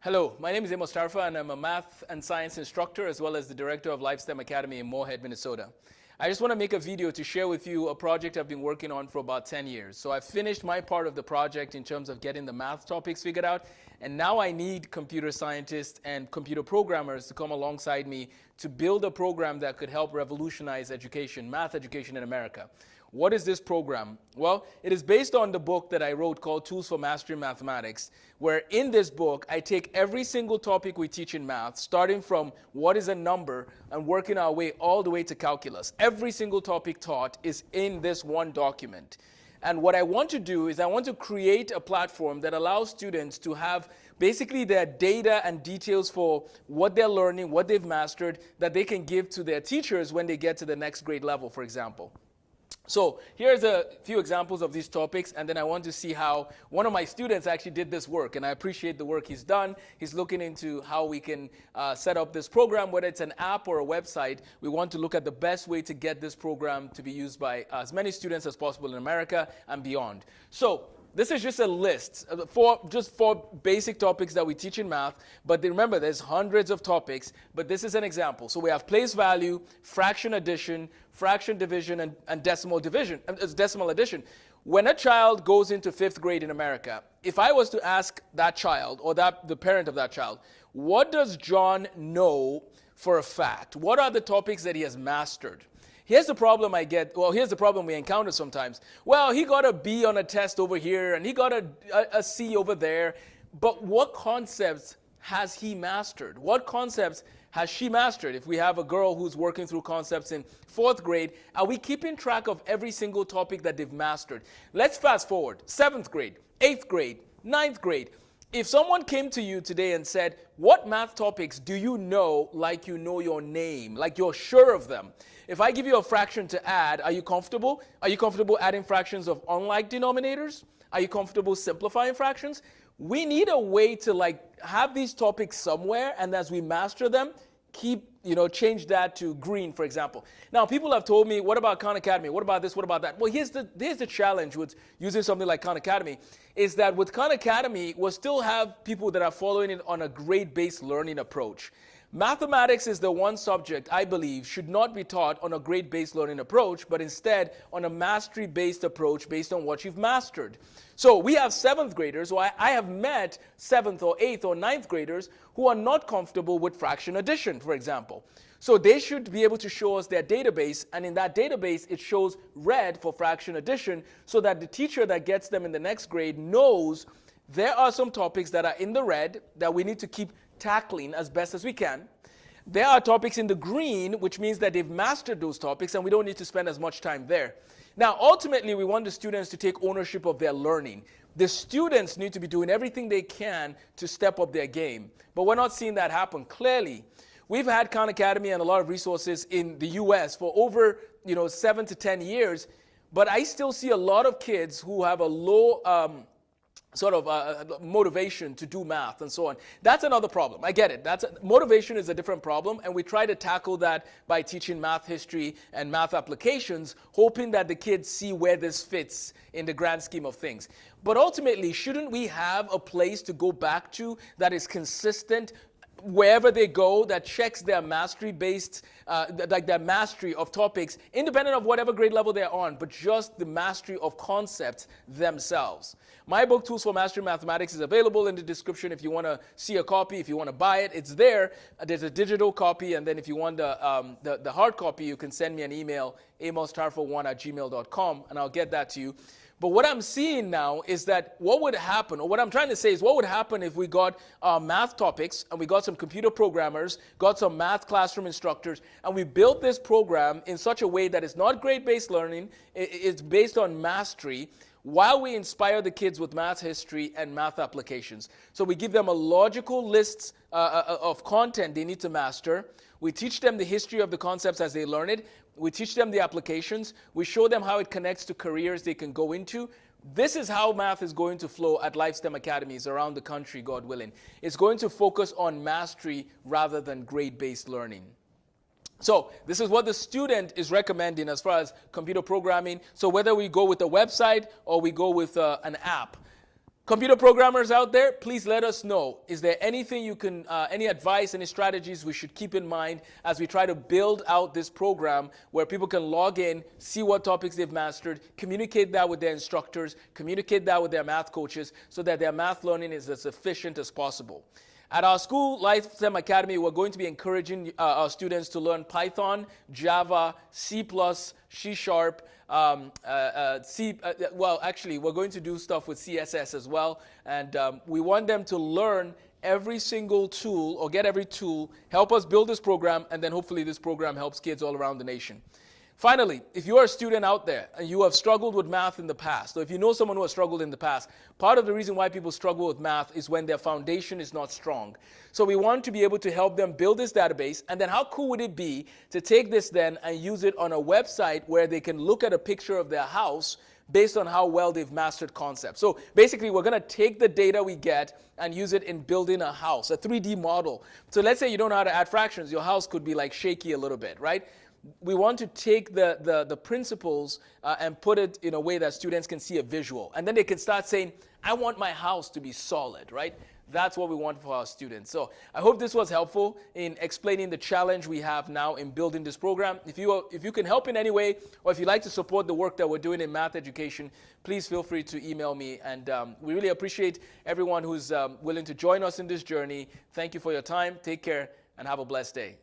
Hello, my name is Amos Tarfa, and I'm a math and science instructor as well as the director of LifeSTEM Academy in Moorhead, Minnesota. I just want to make a video to share with you a project I've been working on for about 10 years. So I've finished my part of the project in terms of getting the math topics figured out, and now I need computer scientists and computer programmers to come alongside me to build a program that could help revolutionize education, math education in America. What is this program? Well, it is based on the book that I wrote called Tools for Mastering Mathematics, where in this book, I take every single topic we teach in math, starting from what is a number and working our way all the way to calculus. Every single topic taught is in this one document. And what I want to do is I want to create a platform that allows students to have basically their data and details for what they're learning, what they've mastered, that they can give to their teachers when they get to the next grade level, for example. So here's a few examples of these topics, and then I want to see how one of my students actually did this work, and I appreciate the work he's done. He's looking into how we can set up this program, whether it's an app or a website. We want to look at the best way to get this program to be used by as many students as possible in America and beyond. So this is just a list for basic topics that we teach in math, but remember there's hundreds of topics, but this is an example. So we have place value, fraction addition, fraction division, and decimal addition. When a child goes into 5th grade in America, if I was to ask that child or the parent of that child, what does John know for a fact? What are the topics that he has mastered? Here's the problem here's the problem we encounter sometimes. Well, he got a B on a test over here, and he got a C over there. But what concepts has he mastered? What concepts has she mastered? If we have a girl who's working through concepts in 4th grade, are we keeping track of every single topic that they've mastered? Let's fast forward. 7th grade, 8th grade, 9th grade. If someone came to you today and said, what math topics do you know like you know your name, like you're sure of them? If I give you a fraction to add, are you comfortable? Are you comfortable adding fractions of unlike denominators? Are you comfortable simplifying fractions? We need a way to have these topics somewhere, and as we master them, change that to green, for example. Now, people have told me, what about Khan Academy? What about this? What about that? Well, here's the challenge with using something like Khan Academy, is that with Khan Academy, we'll still have people that are following it on a grade-based learning approach. Mathematics is the one subject I believe should not be taught on a grade-based learning approach, but instead on a mastery-based approach based on what you've mastered. So we have 7th graders, or I have met 7th or 8th or 9th graders who are not comfortable with fraction addition, for example. So they should be able to show us their database, and in that database it shows red for fraction addition, so that the teacher that gets them in the next grade knows there are some topics that are in the red that we need to keep tackling as best as we can. There are topics in the green, which means that they've mastered those topics and we don't need to spend as much time there. Now, ultimately, we want the students to take ownership of their learning. The students need to be doing everything they can to step up their game, but we're not seeing that happen clearly. We've had Khan Academy and a lot of resources in the US for over 7 to 10 years, but I still see a lot of kids who have a low motivation to do math and so on. That's another problem. I get it. Motivation is a different problem, and we try to tackle that by teaching math history and math applications, hoping that the kids see where this fits in the grand scheme of things. But ultimately, shouldn't we have a place to go back to that is consistent wherever they go, that checks their mastery-based, their mastery of topics, independent of whatever grade level they're on, but just the mastery of concepts themselves. My book, Tools for Mastering Mathematics, is available in the description if you want to see a copy. If you want to buy it, it's there. There's a digital copy, and then if you want the hard copy, you can send me an email, amostarfa1@gmail.com, and I'll get that to you. But what I'm seeing now is that what would happen, or what I'm trying to say is what would happen if we got math topics and we got some computer programmers, got some math classroom instructors, and we built this program in such a way that it's not grade-based learning, it's based on mastery, while we inspire the kids with math history and math applications. So we give them a logical list of content they need to master. We teach them the history of the concepts as they learn it. We teach them the applications. We show them how it connects to careers they can go into. This is how math is going to flow at LifeSTEM academies around the country, God willing. It's going to focus on mastery rather than grade-based learning. So this is what the student is recommending as far as computer programming. So whether we go with a website or we go with an app, Computer programmers out there, please let us know. Is there anything you can, any advice, any strategies we should keep in mind as we try to build out this program where people can log in, see what topics they've mastered, communicate that with their instructors, communicate that with their math coaches so that their math learning is as efficient as possible. At our school, LifeSTEM Academy, we're going to be encouraging our students to learn Python, Java, C++, C#, actually, we're going to do stuff with CSS as well. And we want them to learn every single tool or get every tool, help us build this program, and then hopefully this program helps kids all around the nation. Finally, if you are a student out there and you have struggled with math in the past, or if you know someone who has struggled in the past, part of the reason why people struggle with math is when their foundation is not strong. So we want to be able to help them build this database, and then how cool would it be to take this then and use it on a website where they can look at a picture of their house based on how well they've mastered concepts. So basically, we're going to take the data we get and use it in building a house, a 3D model. So let's say you don't know how to add fractions. Your house could be like shaky a little bit, right? We want to take the principles and put it in a way that students can see a visual. And then they can start saying, I want my house to be solid, right? That's what we want for our students. So I hope this was helpful in explaining the challenge we have now in building this program. If you can help in any way, or if you'd like to support the work that we're doing in math education, please feel free to email me. And we really appreciate everyone who's willing to join us in this journey. Thank you for your time. Take care and have a blessed day.